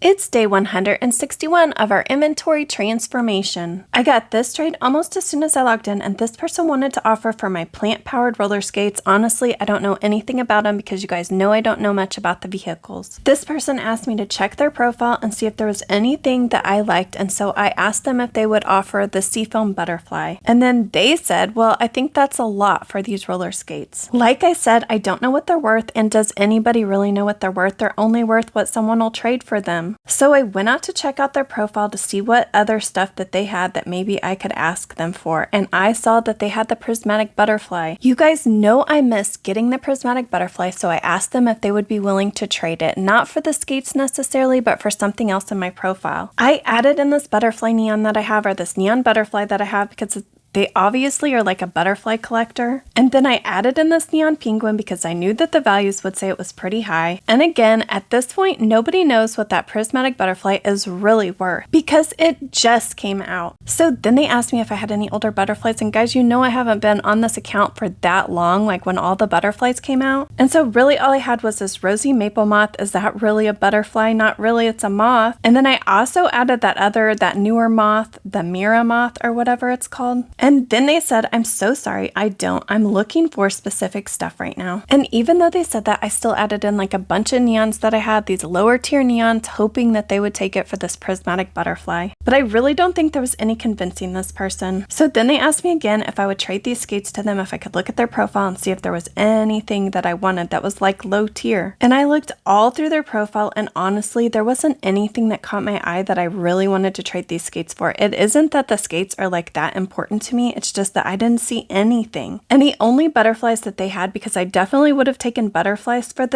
It's day 161 of our inventory transformation. I got this trade almost as soon as I logged in, and this person wanted to offer for my plant-powered roller skates. Honestly, I don't know anything about them because you guys know I don't know much about the vehicles. This person asked me to check their profile and see if there was anything that I liked, and so I asked them if they would offer the seafoam butterfly. And then they said, well, I think that's a lot for these roller skates. Like I said, I don't know what they're worth, and does anybody really know what they're worth? They're only worth what someone will trade for them. So I went out to check out their profile to see what other stuff that they had that maybe I could ask them for, and I saw that they had the prismatic butterfly. You guys know I missed getting the prismatic butterfly, so I asked them if they would be willing to trade it, not for the skates necessarily, but for something else in my profile. I added in this butterfly neon that I have, or this neon butterfly that I have, because they obviously are like a butterfly collector. And then I added in this neon penguin because I knew that the values would say it was pretty high. And again, at this point, nobody knows what that prismatic butterfly is really worth because it just came out. So then they asked me if I had any older butterflies. And guys, you know I haven't been on this account for that long, like when all the butterflies came out. And so really all I had was this rosy maple moth. Is that really a butterfly? Not really, it's a moth. And then I also added that newer moth, the Mira moth or whatever it's called. And then they said, I'm so sorry, I'm looking for specific stuff right now. And even though they said that, I still added in like a bunch of neons that I had, these lower tier neons, hoping that they would take it for this prismatic butterfly. But I really don't think there was any convincing this person. So then they asked me again if I would trade these skates to them, if I could look at their profile and see if there was anything that I wanted that was like low tier. And I looked all through their profile, and honestly, there wasn't anything that caught my eye that I really wanted to trade these skates for. It isn't that the skates are like that important to me. It's just that I didn't see anything. And the only butterflies that they had, because I definitely would have taken butterflies for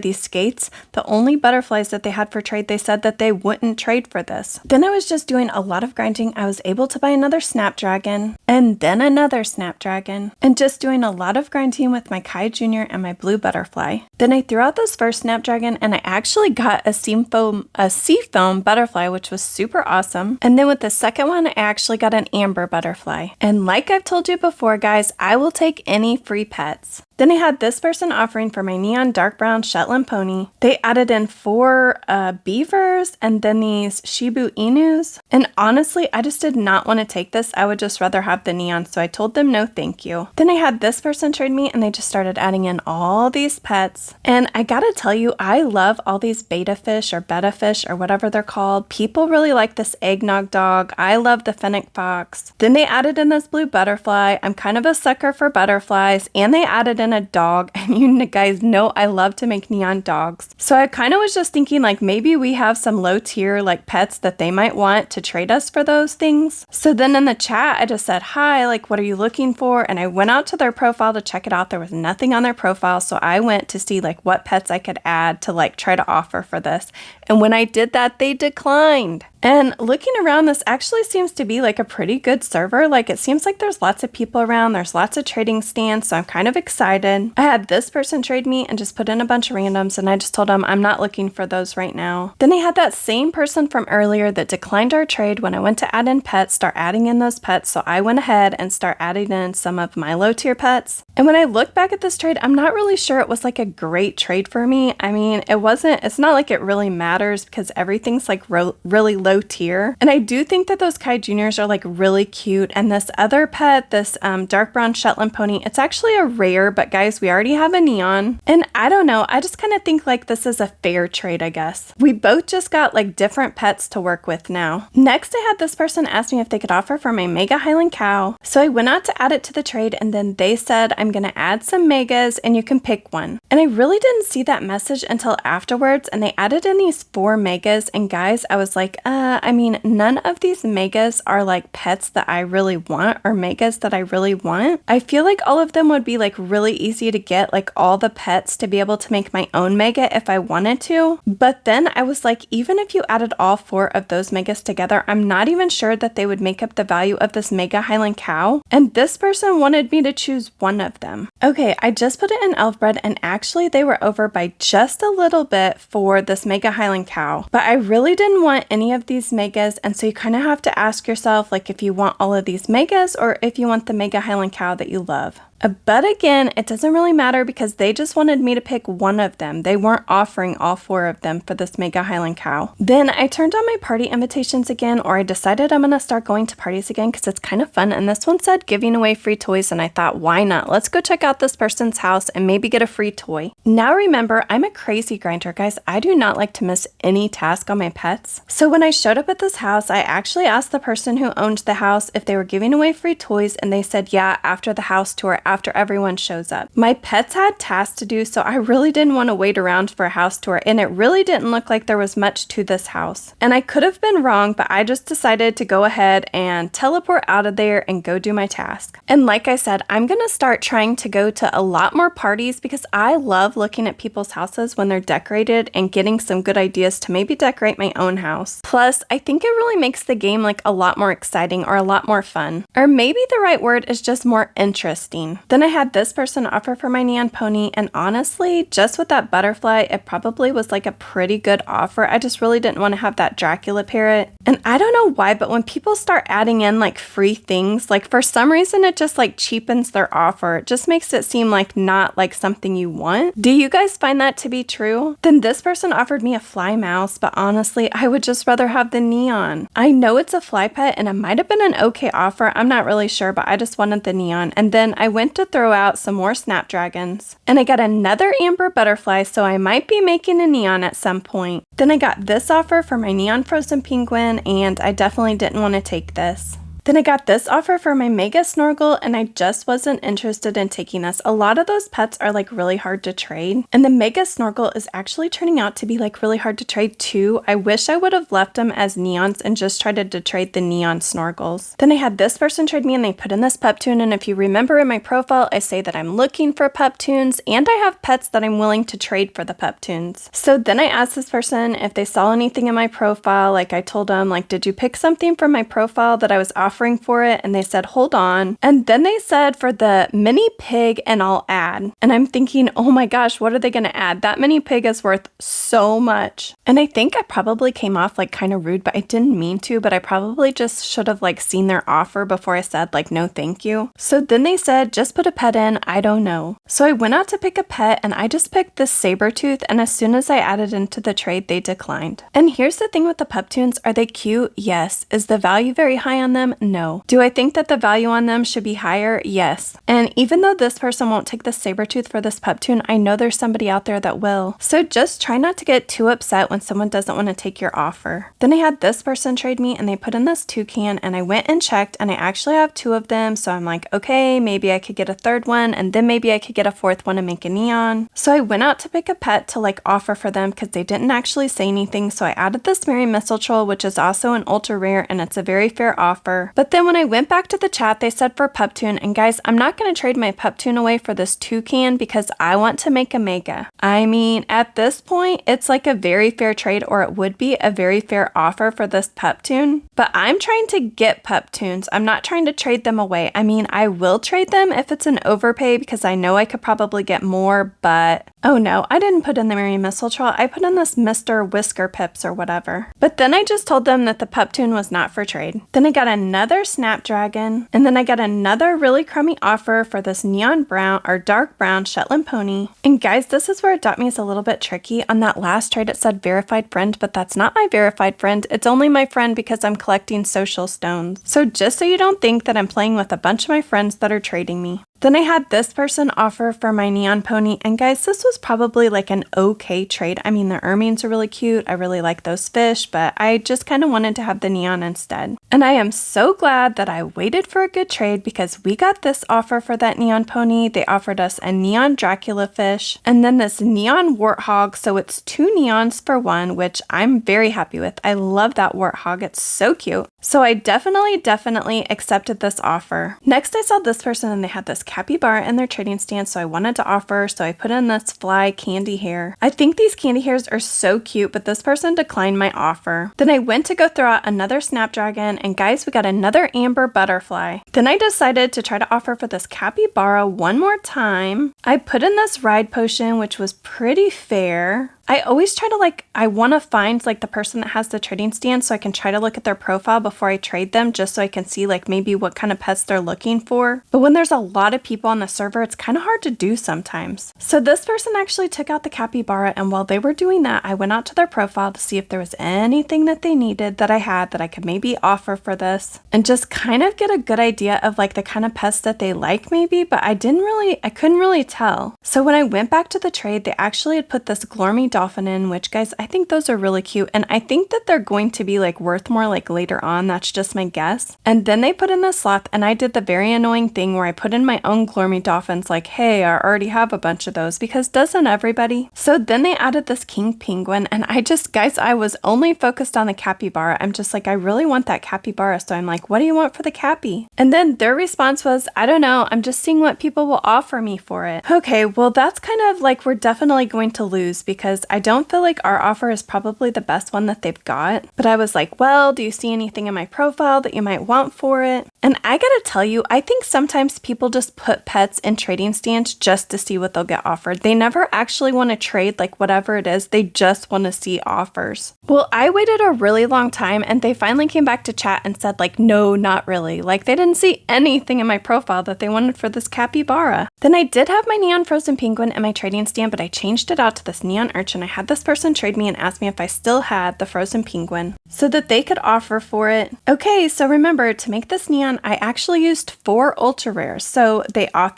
these skates, the only butterflies that they had for trade, they said that they wouldn't trade for this. Then I was just doing a lot of grinding. I was able to buy another snapdragon and then another snapdragon, and just doing a lot of grinding with my Kai Jr. and my blue butterfly. Then I threw out this first snapdragon and I actually got a seafoam butterfly, which was super awesome. And then with the second one, I actually got an amber butterfly. And like I've told you before, guys, I will take any free pets. Then I had this person offering for my neon dark brown Shetland pony. They added in 4 beavers and then these Shiba Inus. And honestly, I just did not want to take this. I would just rather have the neon, so I told them no thank you. Then I had this person trade me, and they just started adding in all these pets. And I gotta tell you, I love all these beta fish or betta fish or whatever they're called. People really like this eggnog dog. I love the fennec fox. Then they added in this blue butterfly. I'm kind of a sucker for butterflies, and they added in a dog, and you guys know I love to make neon dogs. So I kind of was just thinking like maybe we have some low tier like pets that they might want to trade us for those things. So then in the chat I just said, hi, like what are you looking for? And I went out to their profile to check it out. There was nothing on their profile, so I went to see like what pets I could add to like try to offer for this. And when I did that, they declined. And looking around, this actually seems to be like a pretty good server. Like it seems like there's lots of people around, there's lots of trading stands, so I'm kind of excited. I had this person trade me and just put in a bunch of randoms, and I just told them I'm not looking for those right now. Then I had that same person from earlier that declined our trade when I went to add in pets, start adding in those pets, so I went ahead and start adding in some of my low tier pets. And when I look back at this trade, I'm not really sure it was like a great trade for me. I mean, it's not like it really matters because everything's like really low tier. And I do think that those Kai Juniors are like really cute. And this other pet, this dark brown Shetland pony, it's actually a rare, but guys, we already have a neon. And I don't know, I just kind of think like this is a fair trade, I guess. We both just got like different pets to work with now. Next, I had this person ask me if they could offer for my Mega Highland cow. So I went out to add it to the trade, and then they said, I'm gonna add some megas and you can pick one. And I really didn't see that message until afterwards, and they added in these 4 megas, and guys, I was like, I mean, none of these megas are like pets that I really want or megas that I really want. I feel like all of them would be like really easy to get, like all the pets to be able to make my own mega if I wanted to. But then I was like, even if you added all 4 of those megas together, I'm not even sure that they would make up the value of this Mega Highland cow. And this person wanted me to choose one of them. Okay, I just put it in elf bread, and actually they were over by just a little bit for this Mega Highland cow. But I really didn't want any of these megas, and so you kind of have to ask yourself like if you want all of these megas or if you want the Mega Highland cow that you love. But again, it doesn't really matter because they just wanted me to pick one of them. They weren't offering all 4 of them for this Mega Highland Cow. Then I turned on my party invitations again, or I decided I'm going to start going to parties again because it's kind of fun. And this one said giving away free toys, and I thought, why not? Let's go check out this person's house and maybe get a free toy. Now remember, I'm a crazy grinder, guys. I do not like to miss any task on my pets. So when I showed up at this house, I actually asked the person who owned the house if they were giving away free toys, and they said yeah, after the house tour, after everyone shows up. My pets had tasks to do, so I really didn't want to wait around for a house tour, and it really didn't look like there was much to this house. And I could have been wrong, but I just decided to go ahead and teleport out of there and go do my task. And like I said, I'm gonna start trying to go to a lot more parties because I love looking at people's houses when they're decorated and getting some good ideas to maybe decorate my own house. Plus, I think it really makes the game like a lot more exciting or a lot more fun. Or maybe the right word is just more interesting. Then I had this person offer for my neon pony, and honestly, just with that butterfly, it probably was like a pretty good offer. I just really didn't want to have that Dracula parrot. And I don't know why, but when people start adding in like free things, like for some reason it just like cheapens their offer. It just makes it seem like not like something you want. Do you guys find that to be true? Then this person offered me a fly mouse, but honestly, I would just rather have the neon. I know it's a fly pet and it might have been an okay offer. I'm not really sure, but I just wanted the neon. And then I went to throw out some more snapdragons, and I got another amber butterfly, so I might be making a neon at some point. Then I got this offer for my neon frozen penguin, and I definitely didn't want to take this. Then I got this offer for my Mega Snorkel, and I just wasn't interested in taking this. A lot of those pets are like really hard to trade, and the Mega Snorkel is actually turning out to be like really hard to trade too. I wish I would have left them as neons and just tried to trade the neon snorkels. Then I had this person trade me, and they put in this pup tune, and if you remember in my profile, I say that I'm looking for pup tunes, and I have pets that I'm willing to trade for the pup tunes. So then I asked this person if they saw anything in my profile. Like I told them, like, did you pick something from my profile that I was offering for it? And they said, hold on. And then they said for the mini pig, and I'll add. And I'm thinking, oh my gosh, what are they going to add? That mini pig is worth so much. And I think I probably came off like kind of rude, but I didn't mean to, but I probably just should have like seen their offer before I said like, no, thank you. So then they said, just put a pet in. I don't know. So I went out to pick a pet, and I just picked this saber tooth. And as soon as I added into the trade, they declined. And here's the thing with the pup tunes. Are they cute? Yes. Is the value very high on them? No. Do I think that the value on them should be higher? Yes. And even though this person won't take the saber tooth for this pup tune, I know there's somebody out there that will. So just try not to get too upset when someone doesn't want to take your offer. Then I had this person trade me, and they put in this toucan, and I went and checked, and I actually have 2 of them. So I'm like, okay, maybe I could get a 3rd one, and then maybe I could get a 4th one and make a neon. So I went out to pick a pet to like offer for them because they didn't actually say anything. So I added this Merry Mistletoe, which is also an ultra rare, and it's a very fair offer. But then when I went back to the chat, they said for pup tune, and guys, I'm not going to trade my pup tune away for this toucan because I want to make a mega. I mean, at this point, it's like a very fair trade, or it would be a very fair offer for this pup tune. But I'm trying to get pup tunes. I'm not trying to trade them away. I mean, I will trade them if it's an overpay because I know I could probably get more, but oh no, I didn't put in the Merry Mistletoe. I put in this Mr. Whisker Pips or whatever. But then I just told them that the pup tune was not for trade. Then I got another Snapdragon, and then I got another really crummy offer for this neon brown or dark brown Shetland pony. And guys, this is where Adopt Me is a little bit tricky. On that last trade, it said verified friend, but that's not my verified friend. It's only my friend because I'm collecting social stones. So just so you don't think that I'm playing with a bunch of my friends that are trading me. Then I had this person offer for my neon pony, and guys, this was probably like an okay trade. I mean, the ermines are really cute. I really like those fish, but I just kind of wanted to have the neon instead. And I am so glad that I waited for a good trade because we got this offer for that neon pony. They offered us a neon Dracula fish and then this neon warthog. So it's 2 neons for 1, which I'm very happy with. I love that warthog. It's so cute. So I definitely accepted this offer. Next, I saw this person and they had this capybara in their trading stand, so I wanted to offer, so I put in this fly candy hair. I think these candy hairs are so cute, but this person declined my offer. Then I went to go throw out another Snapdragon, and guys, we got another amber butterfly. Then I decided to try to offer for this capybara one more time. I put in this ride potion, which was pretty fair. I always try to I want to find the person that has the trading stand so I can try to look at their profile before I trade them, just so I can see maybe what kind of pets they're looking for. But when there's a lot of people on the server, it's kind of hard to do sometimes. So this person actually took out the capybara, and while they were doing that, I went out to their profile to see if there was anything that they needed that I had that I could maybe offer for this, and just kind of get a good idea of the kind of pets that they like maybe, but I couldn't really tell. So when I went back to the trade, they actually had put this Glormy Dolphin in, which guys, I think those are really cute, and I think that they're going to be worth more later on. That's just my guess. And then they put in the sloth, and I did the very annoying thing where I put in my own Glormy Dolphins hey, I already have a bunch of those, because doesn't everybody? So then they added this King Penguin, and guys, I was only focused on the capybara. I'm just I really want that capybara, so I'm what do you want for the cappy? And then their response was, I don't know, I'm just seeing what people will offer me for it. Okay, well that's kind of we're definitely going to lose, because I don't feel our offer is probably the best one that they've got. But I was well, do you see anything in my profile that you might want for it? And I gotta tell you, I think sometimes people just put pets in trading stands just to see what they'll get offered. They never actually want to trade whatever it is, they just want to see offers. Well, I waited a really long time, and they finally came back to chat and said no, not really. They didn't see anything in my profile that they wanted for this capybara. Then I did have my neon frozen penguin in my trading stand, but I changed it out to this neon urchin. I had this person trade me and ask me if I still had the frozen penguin so that they could offer for it. Okay, so remember, to make this neon, I actually used 4 ultra rares. So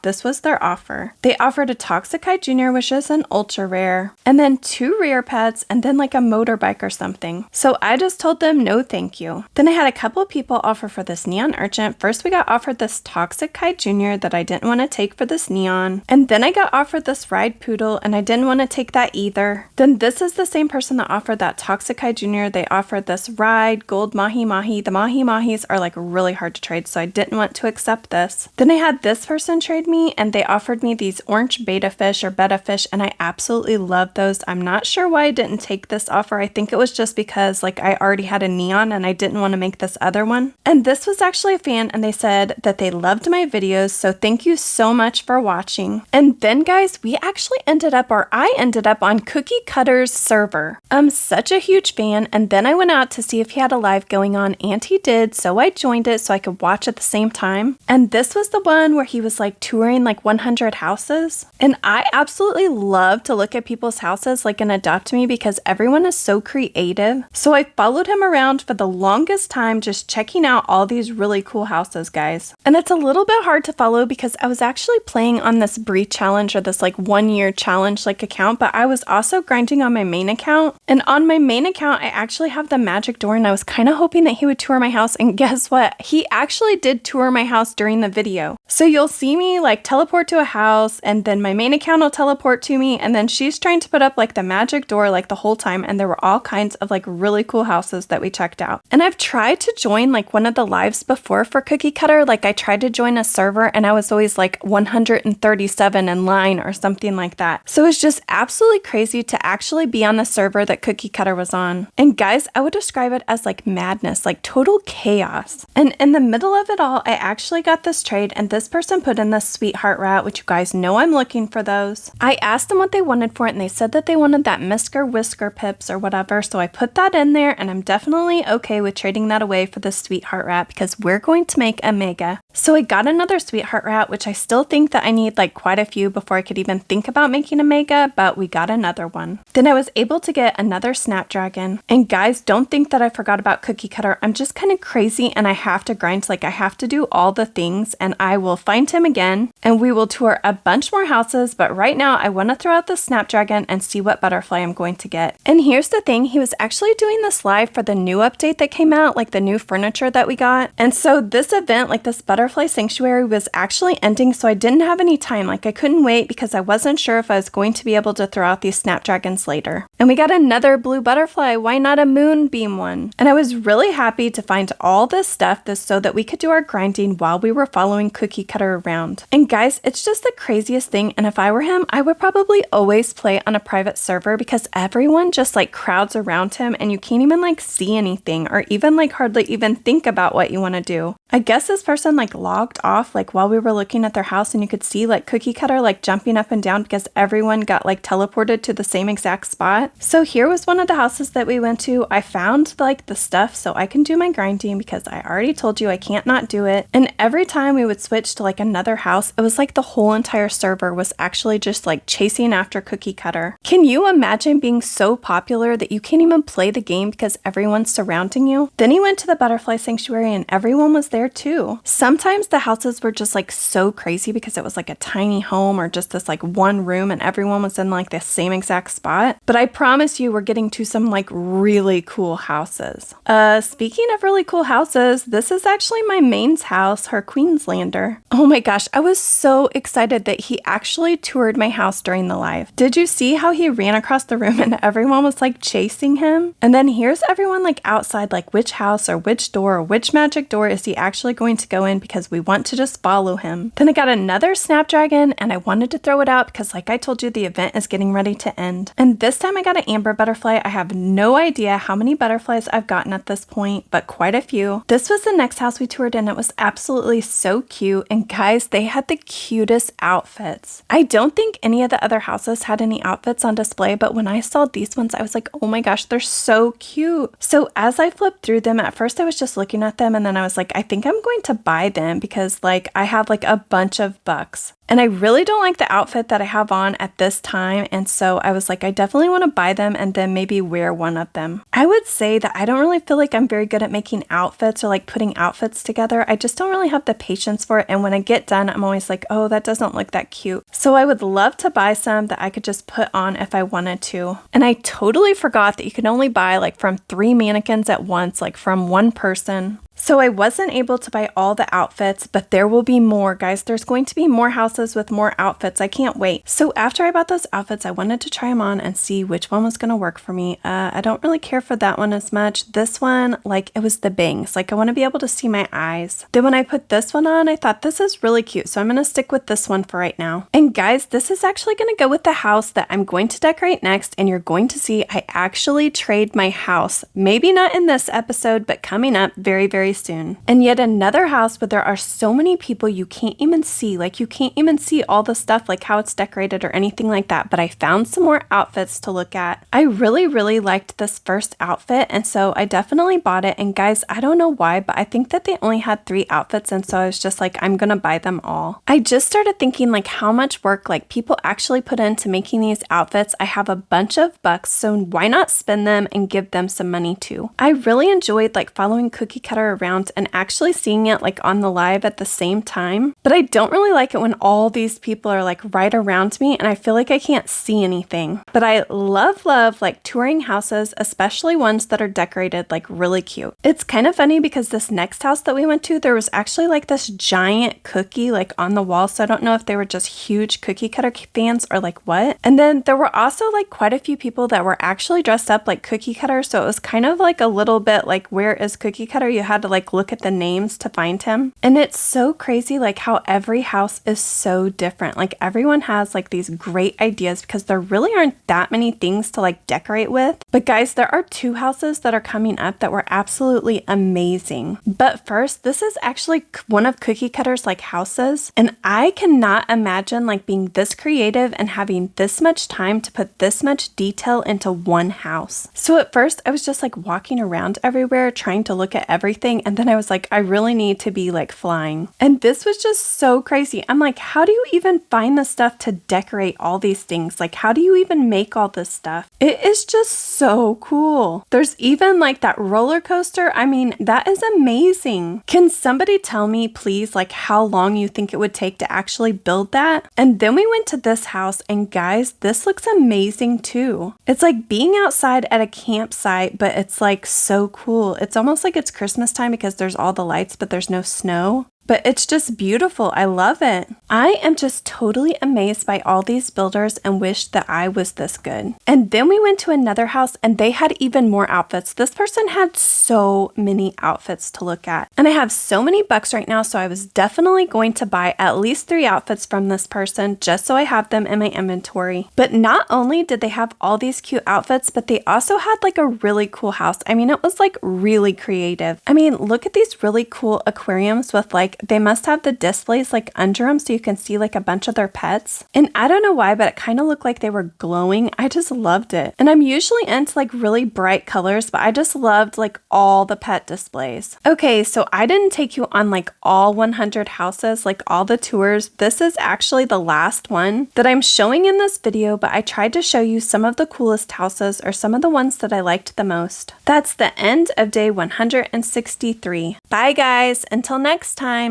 this was their offer. They offered a Toxicite Jr., which is an ultra rare, and then 2 rare pets, and then a motorbike or something. So I just told them no thank you. Then I had a couple people offer for this neon urchin. First we got offered this Toxicite Jr. that I didn't want to take for this neon, and then I got offered this Ride Poodle, and I didn't want to take that either. Then this is the same person that offered that Toxicite Jr. They offered this Ride Gold Mahi Mahi. The Mahi Mahis are really hard to trade, so I didn't want to accept this. Then I had this person trade me, and they offered me these orange beta fish or betta fish, and I absolutely love those. I'm not sure why I didn't take this offer. I think it was just because I already had a neon and I didn't want to make this other one. And this was actually a fan, and they said that they loved my videos, so thank you so much for watching. And then guys, I ended up on Cookie Cutter's server. I'm such a huge fan, and then I went out to see if he had a live going on, and he did, so I joined it so I could watch at the same time. And this was the one where he was touring 100 houses. And I absolutely love to look at people's houses in Adopt.me, because everyone is so creative. So I followed him around for the longest time, just checking out all these really cool houses, guys. And it's a little bit hard to follow because I was actually playing on this Brie challenge, or this 1 year challenge account, but I was also grinding on my main account. And on my main account, I actually have the magic door, and I was kind of hoping that he would tour my house. And guess what? He actually did tour my house during the video. So you'll see me teleport to a house, and then my main account will teleport to me, and then she's trying to put up the magic door the whole time. And there were all kinds of really cool houses that we checked out. And I've tried to join one of the lives before for Cookie Cutter. I tried to join a server, and I was always 137 in line or something like that. So it's just absolutely crazy to actually be on the server that Cookie Cutter was on. And guys, I would describe it as madness, total chaos. And in the middle of it all, I actually got this trade, and this person put in this sweetheart rat, which you guys know I'm looking for those. I asked them what they wanted for it, and they said that they wanted that Misker Whisker Pips or whatever, so I put that in there, and I'm definitely okay with trading that away for this sweetheart rat, because we're going to make a mega. So I got another sweetheart rat, which I still think that I need quite a few before I could even think about making a mega, but we got another one. Then I was able to get another Snapdragon. And guys, don't think that I forgot about Cookie Cutter. I'm just kind of crazy, and I have to grind. I have to do all the things, and I will find him again, and we will tour a bunch more houses. But right now, I want to throw out the Snapdragon and see what butterfly I'm going to get. And here's the thing, he was actually doing this live for the new update that came out, the new furniture that we got. And so this event, this butterfly sanctuary, was actually ending, so I didn't have any time. I couldn't wait because I wasn't sure if I was going to be able to throw out these Snapdragons later. And we got another blue butterfly. Why not a moonbeam one? And I was really happy to find all this stuff so that we could do our grinding while we were following Cookie Cutter around. And guys, it's just the craziest thing. And if I were him, I would probably always play on a private server, because everyone just crowds around him, and you can't even see anything, or even hardly even think about what you want to do. I guess this person like logged off like while we were looking at their house, and you could see like cookie cutter like jumping up and down because everyone got like teleported to the same exact spot. So here was one of the houses that we went to. I found like the stuff so I can do my grinding because I already told you I can't not do it. And every time we would switch to like another house, it was like the whole entire server was actually just like chasing after cookie cutter. Can you imagine being so popular that you can't even play the game because everyone's surrounding you? Then he went to the butterfly sanctuary and everyone was there too. Sometimes the houses were just like so crazy because it was like a tiny home or just this like one room and everyone was in like the same exact spot. But I promise you we're getting to some like really cool houses. Speaking of really cool houses, this is actually my main's house, her Queenslander. Oh my gosh, I was so excited that he actually toured my house during the live. Did you see how he ran across the room and everyone was like chasing him? And then here's everyone like outside, like which house or which door or which magic door is he actually going to go in because we want to just follow him. Then I got another Snapdragon and I wanted to throw it out because like I told you, the event is getting ready to end. And this time I got an amber butterfly. I have no idea how many butterflies I've gotten at this point, but quite a few. This was the next house we toured and it was absolutely so cute. And guys, they had the cutest outfits. I don't think any of the other houses had any outfits on display, but when I saw these ones, I was like, oh my gosh, they're so cute. So as I flipped through them, at first I was just looking at them and then I was like, I think I'm going to buy them because like I have like a bunch of bucks. And I really don't like the outfit that I have on at this time. And so I was like, I definitely want to buy them and then maybe wear one of them. I would say that I don't really feel like I'm very good at making outfits or like putting outfits together. I just don't really have the patience for it. And when I get done, I'm always like, oh, that doesn't look that cute. So I would love to buy some that I could just put on if I wanted to. And I totally forgot that you can only buy like from 3 mannequins at once, like from one person. So I wasn't able to buy all the outfits, but there will be more, guys. There's going to be more houses with more outfits. I can't wait. So after I bought those outfits, I wanted to try them on and see which one was going to work for me. I don't really care for that one as much. This one, like it was the bangs. Like I want to be able to see my eyes. Then when I put this one on, I thought this is really cute. So I'm going to stick with this one for right now. And guys, this is actually going to go with the house that I'm going to decorate next. And you're going to see I actually trade my house. Maybe not in this episode, but coming up very, very soon. And yet another house where there are so many people you can't even see, like you can't even see all the stuff like how it's decorated or anything like that, but I found some more outfits to look at. I really liked this first outfit and so I definitely bought it. And guys, I don't know why, but I think that they only had 3 outfits and so I was just like, I'm gonna buy them all. I just started thinking like how much work like people actually put into making these outfits. I have a bunch of bucks, so why not spend them and give them some money too? I really enjoyed like following Cookie Cutter around and actually seeing it like on the live at the same time. But I don't really like it when all these people are like right around me and I feel like I can't see anything. But I love like touring houses, especially ones that are decorated like really cute. It's kind of funny because this next house that we went to, there was actually like this giant cookie like on the wall. So I don't know if they were just huge Cookie Cutter fans or like what. And then there were also like quite a few people that were actually dressed up like Cookie Cutter. So it was kind of like a little bit like, where is Cookie Cutter? You had to like look at the names to find him. And it's so crazy like how every house is so different. Like everyone has like these great ideas because there really aren't that many things to like decorate with. But guys, there are 2 houses that are coming up that were absolutely amazing. But first, this is actually one of Cookie Cutter's like houses. And I cannot imagine like being this creative and having this much time to put this much detail into one house. So at first I was just like walking around everywhere trying to look at everything. And then I was like, I really need to be like flying. And this was just so crazy. I'm like, how do you even find the stuff to decorate all these things? Like, how do you even make all this stuff? It is just so cool. There's even like that roller coaster. I mean, that is amazing. Can somebody tell me please like how long you think it would take to actually build that? And then we went to this house and guys, this looks amazing too. It's like being outside at a campsite, but it's like so cool. It's almost like it's Christmas time because there's all the lights, but there's no snow. but it's just beautiful. I love it. I am just totally amazed by all these builders and wish that I was this good. And then we went to another house and they had even more outfits. This person had so many outfits to look at. And I have so many bucks right now, so I was definitely going to buy at least 3 outfits from this person just so I have them in my inventory. But not only did they have all these cute outfits, but they also had like a really cool house. I mean, it was like really creative. I mean, look at these really cool aquariums with like, they must have the displays like under them so you can see like a bunch of their pets. And I don't know why, but it kind of looked like they were glowing. I just loved it. And I'm usually into like really bright colors, but I just loved like all the pet displays. Okay, so I didn't take you on like all 100 houses, like all the tours. This is actually the last one that I'm showing in this video, but I tried to show you some of the coolest houses or some of the ones that I liked the most. That's the end of day 163. Bye guys, until next time.